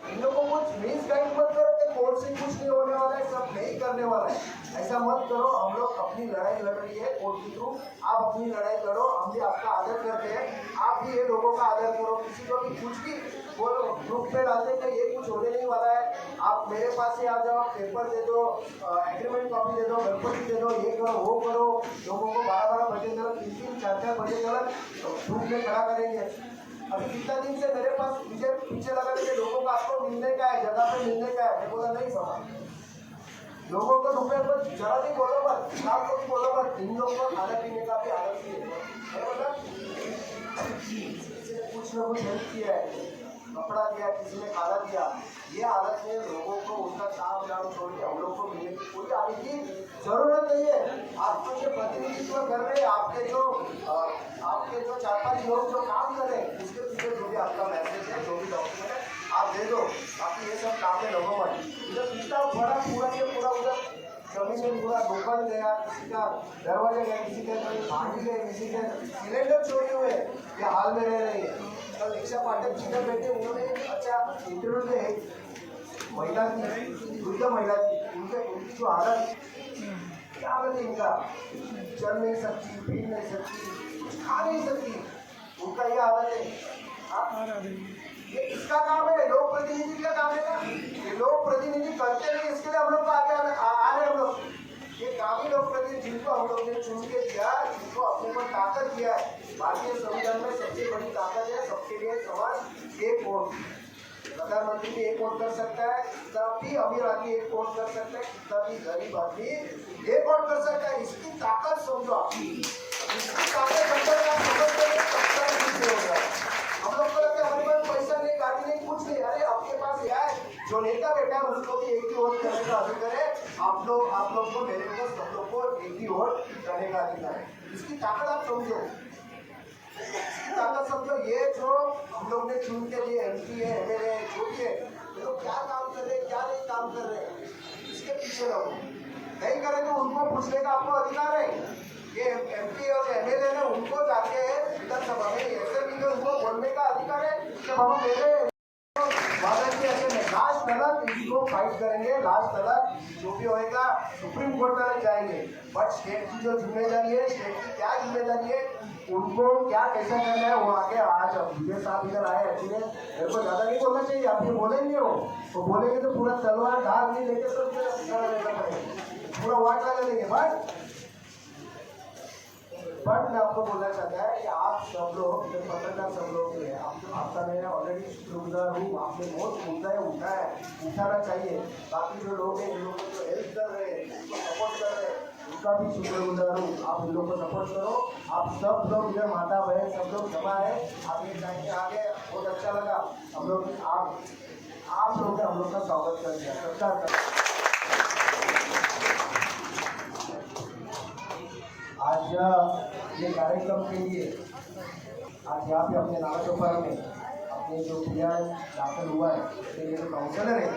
इन लोगों को कुछ मिस गाइड मत करो कि कोर्ट से कुछ नहीं होने वाला है, सब नहीं करने वाला है, ऐसा मत करो। हम लोग अपनी लड़ाई लड़ रही है कोर्ट के थ्रू, आप अपनी लड़ाई लड़ो, हम भी आपका आदर करते हैं, आप भी ये लोगों का आदर करो। किसी को भी कुछ भी बोलो ग्रुप में डालते कि ये कुछ होने नहीं वाला है, आप मेरे पास ही आ जाओ, पेपर दे दो, एग्रीमेंट कॉपी दे दो, गणपति दे दो, ये करो वो करो, लोगों को 12-12 बजे तक 3-3, 4-4 बजे तक धूप में खड़ा करेंगे। अभी कितना दिन से मेरे पास पीछे लगा के लोगों को आपको मिलने का है, जगह पे मिलने का है, मैं बोला नहीं समझ, लोगों को रुपये पर जरा भी बोलो मत, आप को भी बोलो मत, इन लोगों को खाने पीने का भी आदत ही है, किसी ने कुछ ना कुछ हेल्प किया है, कपड़ा दिया, किसी ने खाना दिया, ये हालत में लोगों को उनका काम दाम छोड़ के हम लोग को मिलने की कोई आने की जरूरत नहीं है। आपको जो प्रतिनिधित्व कर रहे हैं, आपके जो 4-5 लोग जो काम कर रहे हैं, उसके पीछे जो भी आपका मैसेज है, जो भी डॉक्यूमेंट है, आप दे दो, बाकी ये सब काम में लगो मत। इधर कितना बड़ा पूरा के पूरा उधर जमीन में पूरा दुकान गया, किसी का दरवाजा गया, किसी के भांडी गए, किसी के सिलेंडर चोरी हुए, ये हाल में रह रहे हैं। कल दीक्षा पाठक जिधर बैठे उन्होंने अच्छा इंटरव्यू में महिला थी, वृद्ध महिला थी, उनकी जो हालत क्या हालत है, इनका चल नहीं सकती, पी नहीं सकती, कुछ खा नहीं सकती, उनका ये हालत है। ये किसका काम है? लोक प्रतिनिधि का काम है ना, ये लोक प्रतिनिधि करते नहीं, इसके लिए हम लोग आगे आ रहे हम लोग, ये काम ही लोक प्रतिनिधि जिनको हम लोग ने चुन के दिया, जिनको अपने पर ताकत दिया है। भारतीय संविधान में सबसे बड़ी ताकत है सबके लिए सवाल एक वोट, प्रधानमंत्री भी एक वोट कर सकता है, कितना भी अमीर आदमी एक वोट कर सकता है, कितना भी गरीब आदमी एक वोट कर सकता है। इसकी ताकत समझो आप, इसकी ताकत हम लोग को लगता है हमारे पास पैसा नहीं, गाड़ी नहीं, कुछ नहीं, अरे आपके पास क्या है, जो नेता बैठा है उसको भी एक ही वोट करने का अधिकार है, आप लोग को, मेरे को, सब लोग को एक ही वोट करने का अधिकार है। इसकी ताकत आप समझो, इसकी ताकत समझो। ये जो हम लोग ने चुन के लिए MP है, MLA है, जो भी है, ये लोग क्या काम कर रहे हैं, क्या नहीं काम कर रहे हैं, इसके पीछे रहो, नहीं करे तो उनको पूछने का आपको अधिकार है। ये MP और MLA ने उनको जाके विधानसभा में ऐसे भी उनको बोलने का अधिकार है कि बाबा मेरे लास्ट तक इसको फाइट करेंगे, लास्ट तक जो भी होएगा सुप्रीम कोर्ट तक जाएंगे। बट स्टेट की जो जिम्मेदारी है, स्टेट की क्या जिम्मेदारी है, उनको क्या कैसे करना है वो आगे। आज विजय साहब इधर आए, एक्चुअली मेरे को ज्यादा नहीं बोलना चाहिए, आप ये बोलेंगे हो तो बोलेंगे तो पूरा तलवार धार नहीं लेके तो पूरा वाट लगा देंगे। बट मैं आपको बोलना चाहता है कि आप सब लोग पत्रकार सब लोग हैं, आपका मैं ऑलरेडी शुक्रगुजार हूँ, आपने बहुत मुद्दा है उठाना चाहिए। बाकी जो लोग हैं, इन लोगों को हेल्प कर रहे हैं, उनको सपोर्ट कर रहे हैं, उनका भी शुक्रगुजार हूँ। आप इन लोगों को सपोर्ट करो, आप सब लोग इधर माता बहन सब लोग जमा है, आप ये जाएंगे आगे, बहुत अच्छा लगा। हम लोग आप लोग ने हम लोग का स्वागत कर दिया, सत्कार कर। आज ये कार्यक्रम के लिए आज यहाँ पे अपने नाला चौपाल में अपने जो PR दाखिल हुआ है, उसके लिए जो काउंसलर है,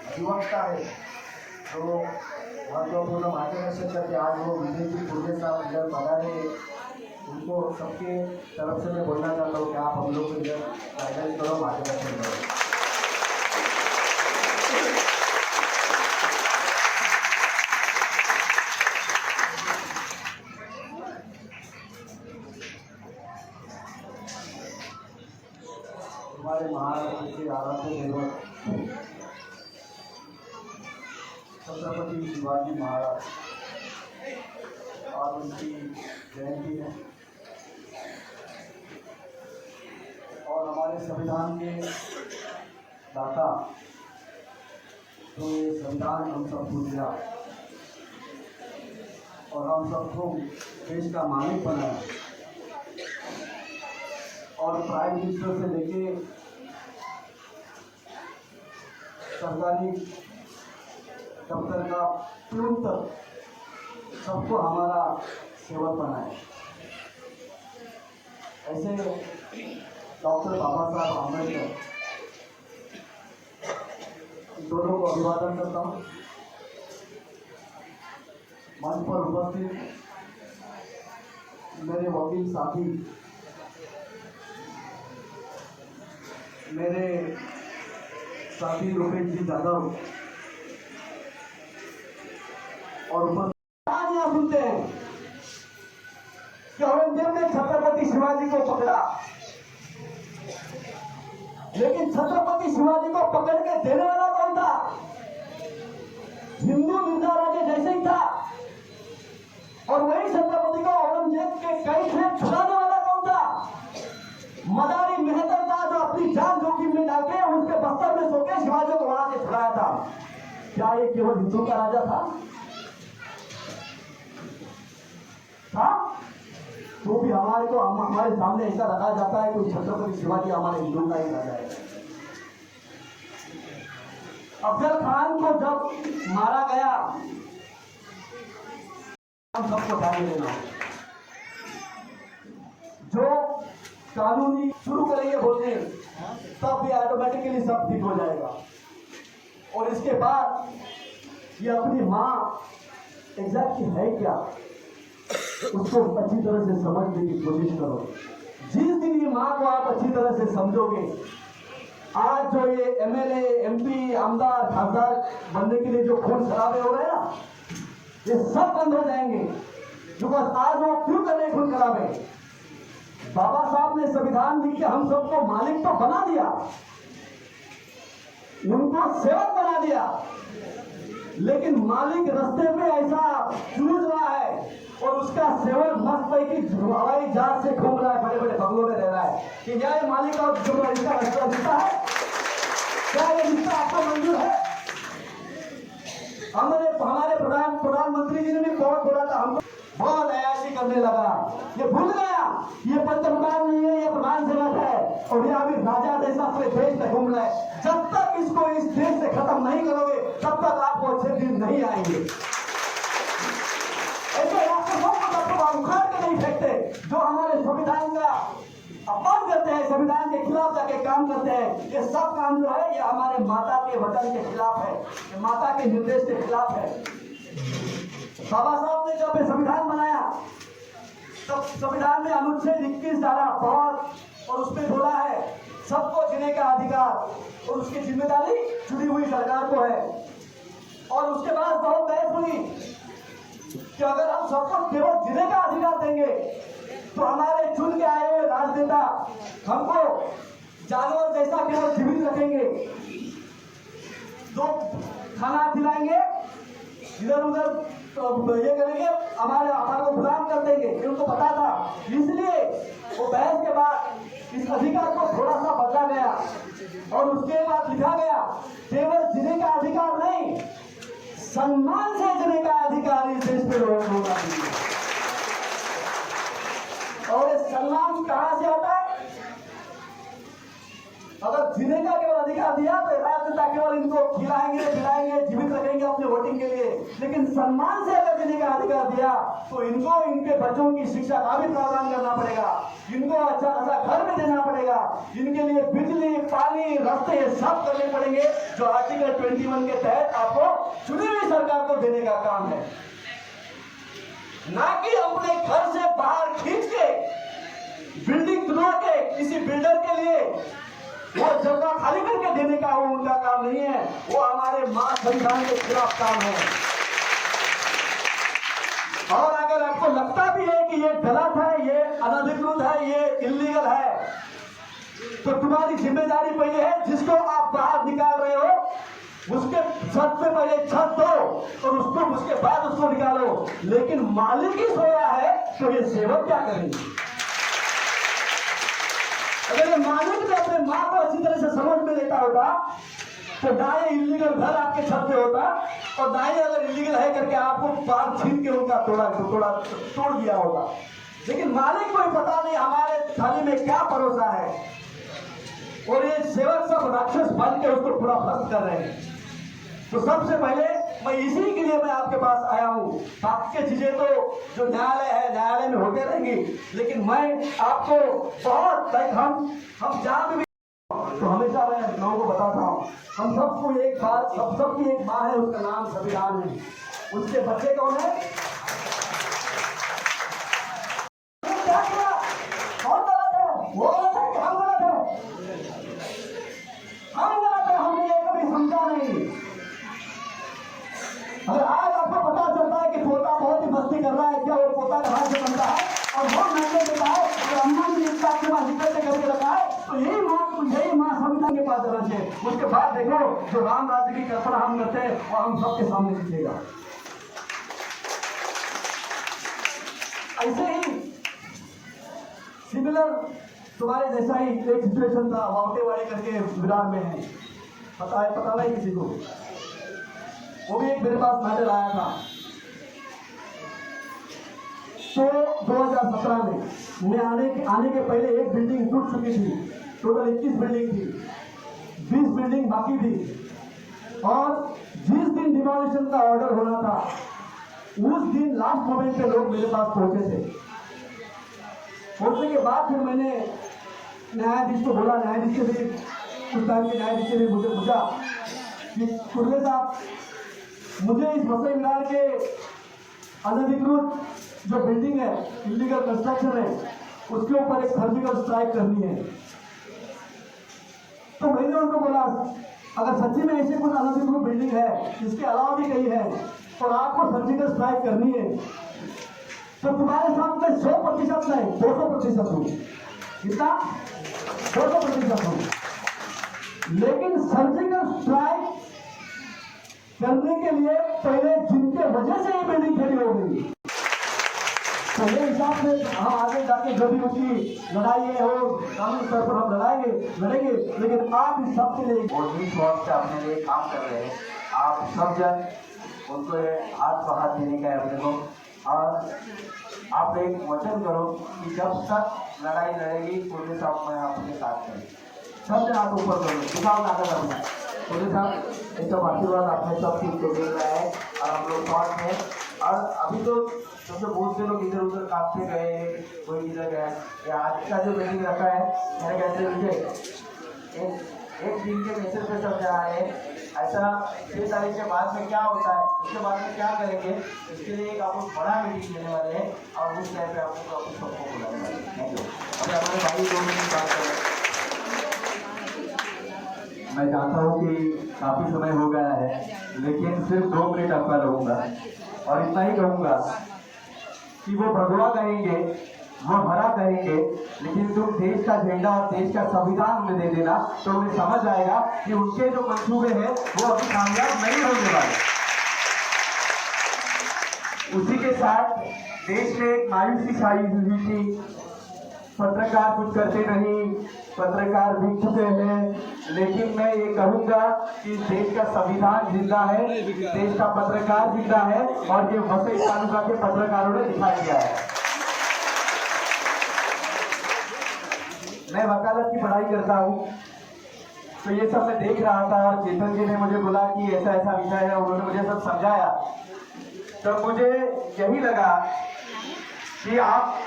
अधिवक्ता है, तो महत्वपूर्ण मार्गदर्शन करके आज वो विजय जी पूर्वे साहब इधर बना रहे हैं, उनको सबके तरफ से मैं बोलना चाहता हूँ कि आप हम लोग को इधर गाइडेंस करो, मार्गदर्शन करो। हमारे महाराष्ट्र के आराध्य दैवत छत्रपति शिवाजी महाराज और उनकी जयंती है, और हमारे संविधान के दाता तो ये संविधान हम सबको दिया और हम सबको देश का मालिक बनाया, और प्राइम मिनिस्टर से लेके सरकारी दफ्तर का प्यून तक सबको हमारा सेवक बनाए। ऐसे डॉक्टर बाबा साहब आम्बेडकर, दोनों को अभिवादन करता हूँ। मंच पर उपस्थित मेरे वकील साथी, मेरे साथी रुपेश जी जाधव और कहानियां सुनते हैं कि औरंगजेब ने छत्रपति शिवाजी को पकड़ा, लेकिन छत्रपति शिवाजी को पकड़ के देने वाला कौन था? हिंदू मिर्जा राजे जैसे ही था। और वही छत्रपति को औरंगजेब के कई से छुड़ाने वाला कौन था? मदारी मेहतर था, जो अपनी जान जोखिम में डाल के उसके बस्तर में सो के शिवाजी को वहां से छुड़ाया था। क्या ये केवल हिंदू का राजा था? तो भी हमारे सामने ऐसा रखा जाता है कोई छत्रपति शिवाजी हमारे हिंदू का ही राजा है। अफजल खान को जब मारा गया, हम सबको ध्यान देना, जो कानूनी शुरू करेंगे बोलने, तब भी ऑटोमेटिकली सब ठीक हो जाएगा। और इसके बाद ये अपनी माँ एग्जैक्टली है क्या, उसको अच्छी तरह से समझने की कोशिश करो। जिस दिन ये माँ को आप अच्छी तरह से समझोगे, आज जो ये एमएलए, एमपी, आमदार, खासदार बनने के लिए जो खून खराबे हो रहे हैं ना, ये सब बंद हो जाएंगे। बिकॉज आज वो क्यों कर रहे खून खराबे? बाबा साहब ने संविधान लिख के हम सबको मालिक तो बना दिया, उनको सेवक बना दिया, लेकिन मालिक रास्ते पे ऐसा जूझ रहा है और उसका सेवक मस्त है कि हवाई जहाज से घूम रहा है, बड़े बड़े बंगलों में रह रहा है। कि क्या ये मालिक और जो इसका रास्ता दिखता है? क्या ये रिश्ता आपको मंजूर है? हमारे प्रधानमंत्री जी ने भी बहुत बोला था, हमको बहुत अयाशी करने लगा। ये भूल गया ये पंतप्रधान नहीं है, ये प्रधान सेवक है और ये अभी राजा जैसा पूरे देश में घूम रहा है। जब तक इसको इस देश से खत्म नहीं करोगे, तब तक आपको अच्छे दिन नहीं आएंगे। ऐसे राष्ट्रों को उखाड़ के नहीं फेंकते जो हमारे संविधान का अपमान करते हैं, संविधान के खिलाफ जाके काम करते हैं। ये सब काम जो है ये हमारे माता के वचन के खिलाफ है, ये माता के निर्देश के खिलाफ है। बाबा साहब ने जब संविधान बनाया, तब संविधान में अनुच्छेद 21 डाला बहुत, और उसमें बोला है सबको जीने का अधिकार और उसकी जिम्मेदारी जुड़ी हुई सरकार को है। और उसके बाद बहुत बहस हुई कि अगर हम सबको केवल जीने का अधिकार देंगे तो हमारे चुन के आए हुए राजनेता हमको जानवर जैसा केवल जीवित रखेंगे, तो खाना खिलाएंगे, इधर उधर तो ये करेंगे, हमारे को गुलाम कर देंगे। उनको पता था, इसलिए वो बहस के बाद इस अधिकार को थोड़ा सा बदला गया और उसके बाद लिखा गया केवल जीने का अधिकार नहीं, सम्मान से जीने का अधिकार इस देश पे होगा। और ये सम्मान कहां से आता है? अगर जीने का केवल अधिकार दिया तो राजनेता केवल इनको खिलाएंगे, पिलाएंगे, जीवित रखेंगे अपने वोटिंग के लिए, लेकिन सम्मान से अगर जीने का अधिकार दिया तो इनको इनके बच्चों की शिक्षा का भी प्रावधान करना पड़ेगा, इनको अच्छा खासा घर में देना पड़ेगा, इनके लिए बिजली, पानी, रास्ते ये सब करने पड़ेंगे, जो आर्टिकल 21 के तहत आपको चुनी हुई सरकार को देने का काम है। ना कि अपने घर से बाहर खींच के बिल्डिंग बनवा के किसी बिल्डर के लिए वो जगह खाली करके देने का वो उनका काम नहीं है, वो हमारे मां संविधान के खिलाफ काम है। और अगर आपको लगता भी है कि ये गलत है, ये अनधिकृत है, ये इल्लीगल है, तो तुम्हारी जिम्मेदारी पहले है, जिसको आप बाहर निकाल रहे हो उसके छत पे पहले छत दो और उसके बाद उसको निकालो। लेकिन मालिक ही सोया है तो ये सेवक क्या करेंगे? अगर ये मालिक ने अपने माँ को अच्छी तरह से समझ में लेता होता तो ना ये इलीगल घर आपके छत पे होता, और ना ही अगर इलीगल है करके आपको बाहर छीन के उनका तोड़ दिया होगा। लेकिन मालिक को ही पता नहीं हमारे थाली में क्या परोसा है, और ये सेवक सब राक्षस बन के उसको पूरा भ्रष्ट कर रहे हैं। तो सबसे पहले मैं इसी के लिए मैं आपके पास आया हूँ। आपके चीजें तो जो न्यायालय है, न्यायालय में होते रहेंगी, लेकिन मैं आपको बहुत हम जहाँ भी तो हमेशा मैं लोगों को बताता हूँ, हम सबको एक बात, सबकी एक माँ है, उसका नाम संविधान है। उसके बच्चे कौन है? क्या किया? कौन गलत है? वो गलत है कि हम गलत है? हम गलत है। हमने ये कभी बात करना चाहिए। उसके बाद देखो जो राम राज्य की कल्पना हम करते हैं वो हम सबके सामने दिखेगा। ऐसे ही सिमिलर तुम्हारे जैसा ही एक सिचुएशन था वावटेवाड़ी करके विरार में है, पता नहीं किसी को। वो भी एक मेरे पास मैटर आया था। तो 2017 में मैं आने के पहले एक बिल्डिंग टूट चुकी थी, टोटल 21 बिल्डिंग थी, 20 बिल्डिंग बाकी थी। और जिस दिन डिमोलिशन का ऑर्डर होना था उस दिन लास्ट मोमेंट पे लोग मेरे पास पहुंचे थे। पहुंचने के बाद फिर मैंने न्यायाधीश को बोला, न्यायाधीश से भी कुछ टाइम के न्यायाधीश ने मुझे पूछा कि कुर्ले साहब, मुझे इस मसले विरार के अनधिकृत जो बिल्डिंग है, इलीगल कंस्ट्रक्शन है, उसके ऊपर एक सर्जिकल स्ट्राइक करनी है। तो मैंने उनको बोला अगर सच्ची में ऐसे कुछ अनधिकृत बिल्डिंग है, इसके अलावा भी कहीं है और आपको सर्जिकल स्ट्राइक करनी है, तो तुम्हारे साथ में 100% नहीं 200% हूँ। कितना? 200% हूँ। लेकिन सर्जिकल स्ट्राइक करने के लिए पहले जिनके वजह से ये बिल्डिंग खड़ी हो गई, तो ये हिसाब से हम आगे जाके जो भी उसकी लड़ाई है वो कानूनी स्तर पर हम लड़ेंगे। लेकिन आप इस सब के लिए और जिस वक्त से अपने लिए काम कर रहे हैं, आप सब जन उनको हाथ पर हाथ देने का है अपने को। और आप एक वचन करो कि जब तक लड़ाई लड़ेगी पुलिस साहब मैं आपके साथ है। सब जन हाथ ऊपर करो, दिखाओ नाटक अपना। पुलिस साहब एक सब आशीर्वाद आपने सब चीज को मिल रहा है और हम लोग साथ में। और अभी तो सबसे बहुत से लोग इधर उधर काम से गए, कोई इधर गया। या आज का जो मीटिंग रखा है, मैंने कहते मुझे एक दिन के मैसेज पे सब जा रहे हैं। ऐसा 6 तारीख के बाद में क्या होता है, उसके बाद में क्या करेंगे, इसके लिए एक आप बड़ा मीटिंग लेने वाले हैं और उस टाइम पे आपको सबको बुलाने वाले हैं। Thank you. अभी हमारे भाई 2 मिनट बात करें। मैं जानता हूँ कि काफी समय हो गया है, लेकिन सिर्फ 2 मिनट आपका रहूंगा और इतना ही कहूंगा कि वो भगवा कहेंगे, वो हरा कहेंगे, लेकिन तुम देश का झंडा और देश का संविधान में दे देना तो उन्हें समझ आएगा कि उनके जो मंसूबे हैं वो अभी कामयाब नहीं होने वाले। उसी के साथ देश में एक मायूसी छाई हुई थी, पत्रकार कुछ करते नहीं, पत्रकार बिक चुके हैं। लेकिन मैं ये कहूंगा कि देश का संविधान जिंदा है, देश का पत्रकार जिंदा है और ये वसई तालुका के पत्रकारों ने दिखा दिया है। मैं वकालत की पढ़ाई करता हूँ, तो ये सब मैं देख रहा था और चेतन जी ने मुझे बोला कि ऐसा ऐसा विषय है, उन्होंने मुझे सब समझाया। तो मुझे यही लगा कि आप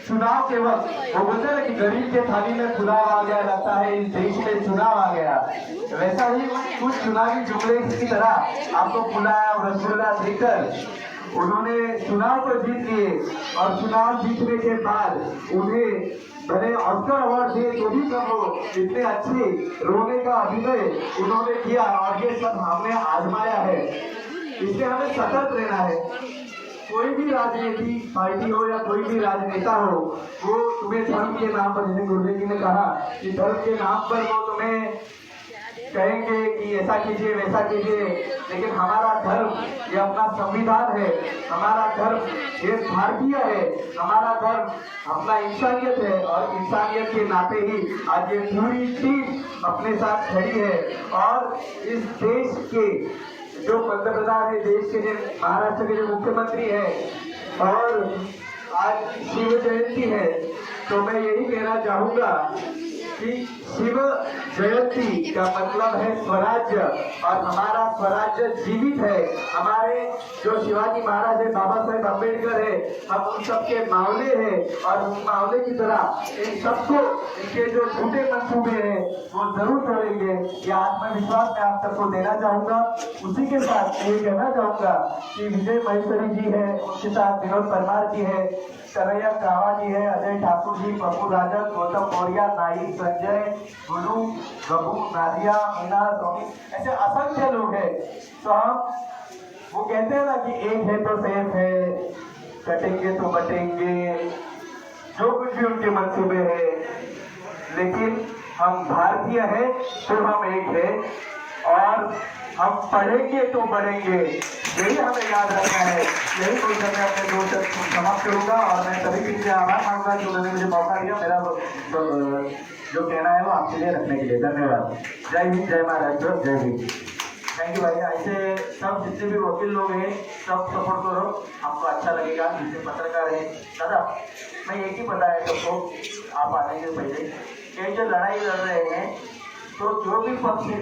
चुनाव के वक्त वो बोलते हैं कि गरीब के थाली में पुलाव आ गया, लगता है इस देश में चुनाव आ गया। वैसा ही कुछ चुनावी जुमले की तरह आपको पुलाव रसगुल्ला देकर उन्होंने चुनाव को जीत लिए और चुनाव जीतने के बाद उन्हें भले ऑस्कर अवार्ड दिए तो भी कम हो, इतने अच्छे रोने का अभिनय उन्होंने किया और ये सब हमने आजमाया है। इसलिए हमें सतर्क रहना है। कोई भी राजनीतिक पार्टी हो या कोई भी राजनेता हो, वो तुम्हें धर्म के नाम पर, जैसे गुरुदेव जी ने कहा कि धर्म के नाम पर वो तुम्हें कहेंगे कि ऐसा कीजिए वैसा कीजिए, लेकिन हमारा धर्म ये अपना संविधान है, हमारा धर्म ये भारतीय है, हमारा धर्म अपना इंसानियत है और इंसानियत के नाते ही आज ये पूरी टीम अपने साथ खड़ी है। और इस देश के जो पंतप्रधान है, देश के जो महाराष्ट्र के जो मुख्यमंत्री है और आज शिव जयंती है, तो मैं यही कहना चाहूंगा कि शिव जयंती का मतलब है स्वराज्य और हमारा स्वराज्य जीवित है। हमारे जो शिवाजी महाराज है, बाबा साहेब अम्बेडकर है, हम उन सबके मावले हैं और उन मावले की तरह इन सबको इनके जो झूठे मंसूबे हैं वो जरूर तोड़ेंगे। ये आत्मविश्वास मैं आप सबको देना चाहूंगा। उसी के साथ ये कहना चाहूंगा कि विजय महेश्वरी जी है, उनके साथ विनोद परमार जी है, कन्हैया कावा जी है, अजय ठाकुर जी, पप्पू राजन, गौतम मौर्य, नाई, संजय, गुरु, गबू, नादिया, मीना, स्वामी, ऐसे असंख्य लोग हैं। तो हम वो कहते हैं ना कि एक है तो सेफ है, कटेंगे तो बटेंगे, जो कुछ भी उनके मंसूबे हैं, लेकिन हम भारतीय हैं तो हम एक हैं, और हम पढ़ेंगे तो बढ़ेंगे, यही हमें याद रखना है। यही बोलकर मैं अपने दो शब्द समाप्त करूंगा, और मैं सभी के लिए आभार मांगूंगा कि उन्होंने मुझे मौका दिया मेरा जो कहना है वो आपके लिए रखने के लिए। धन्यवाद। जय हिंद, जय महाराष्ट्र, जय हिंद। थैंक यू भाई। ऐसे सब जितने भी वकील लोग हैं सब सपोर्ट करो, हमको अच्छा लगेगा। जितने पत्रकार हैं दादा, मैं एक ही बताया सबको आप आने के पहले, ये जो लड़ाई लड़ रहे हैं तो जो भी पक्ष है,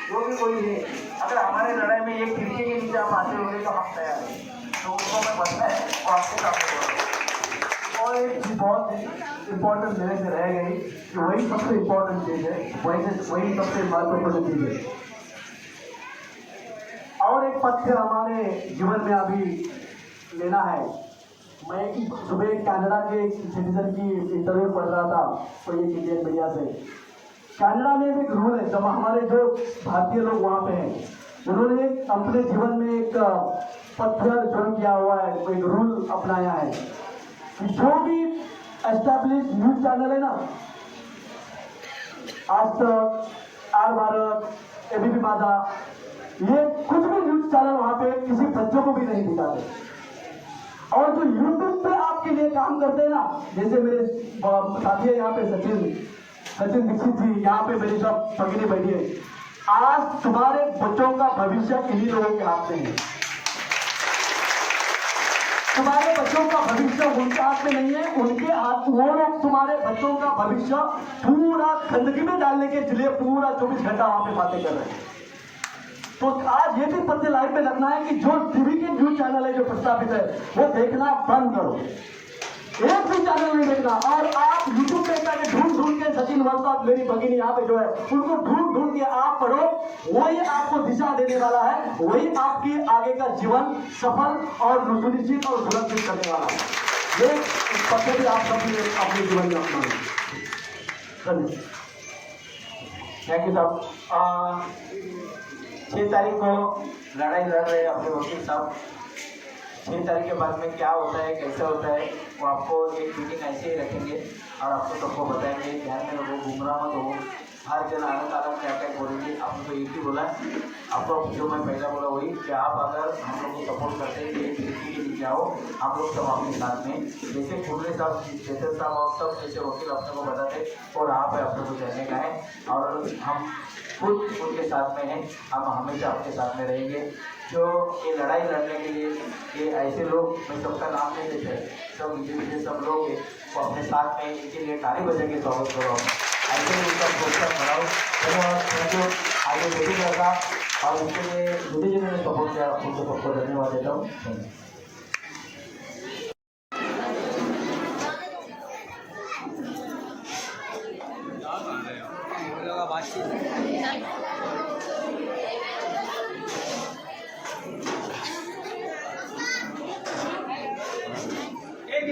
जो भी कोई है, अगर हमारे लड़ाई में एक खिड़की के नीचे आप आते होंगे तो हम तैयार हैं, तो उनको मैं बताना है और आपके सामने बोलूँगा। और एक चीज बहुत इम्पोर्टेंट मेरे से रह गई कि वही सबसे इम्पोर्टेंट चीज है, वही सबसे महत्वपूर्ण चीज है। और एक पक्ष हमारे जीवन में अभी लेना है। मैं सुबह कनाडा के एक सिटीजन की इंटरव्यू पढ़ रहा था, तो ये इंडियन मीडिया से। कनाडा में भी एक रूल है, जब हमारे जो भारतीय लोग वहाँ पे हैं, उन्होंने अपने जीवन में एक पत्र ज्वाइन किया हुआ है, एक रूल अपनाया है कि जो भी एस्टैब्लिश न्यूज चैनल है ना, आज तक, आर भारत, एबीपी माझा, ये कुछ भी न्यूज चैनल वहां पे किसी बच्चों को भी नहीं दिखाते। और जो यूट्यूब पे आपके लिए काम करते हैं ना, जैसे मेरे साथी है यहाँ पे सचिन दीक्षित जी, यहाँ पे मेरी सब भगिनी बैठी है। आज तुम्हारे बच्चों का भविष्य इन्हीं लोगों के हाथ में है। तुम्हारे बच्चों का भविष्य उनके हाथ में नहीं है, उनके हाथ, वो लोग तुम्हारे बच्चों का भविष्य पूरा गंदगी में डालने के लिए पूरा 24 घंटा वहां पे बातें कर रहे हैं। तो आज ये भी पत्ते लाइव में रखना है कि जो टीवी के न्यूज चैनल है जो प्रस्तावित है वो देखना बंद करो, एक भी चैनल नहीं देखना। और आप यूट्यूब पे जाके ढूंढ के सचिन वर्मा मेरी भगिनी यहाँ पे जो है उनको ढूंढ के आप पढ़ो, वही आपको दिशा देने वाला है, वही आपकी आगे का जीवन सफल और सुनिश्चित और सुरक्षित करने वाला है। ये पत्ते भी आप सभी अपने जीवन में अपना। थैंक यू साहब। 6 तारीख को लड़ाई लड़ रहे हैं अपने वकील साहब। 6 तारीख के बाद में क्या होता है, कैसे होता है, वो आपको एक मीटिंग ऐसे ही रखेंगे और आपको सबको बताएंगे। ध्यान में वो गुमराह मत हो, हर जन अलग अलग क्या क्या बोलेंगे। आपको एक ही बोला, आपको जो मैं पहला बोला वही कि आप अगर हम लोग को सपोर्ट करते हैं एक खिड़की के नीचे आओ, हम लोग सब अपने साथ में, जैसे खुले साहब, जैसे साहब और सब जैसे वकील अपने को बताते और आप अपने को कहने का है, और हम खुद उनके साथ में हैं, हम हमेशा आपके साथ में रहेंगे। जो ये लड़ाई लड़ने के लिए ये ऐसे लोग, मैं सबका नाम नहीं लेते, सब मुझे सब लोग हैं, वो अपने साथ में इनके लिए ताली बजाएंगे, स्वागत करो, ऐसे ही उनका प्रोत्साहन बढ़ाओ। धन्यवाद। आगे मीटिंग होगा और उसके लिए मोदी जी ने सपोर्ट किया, उनको सबको धन्यवाद देता हूँ। एक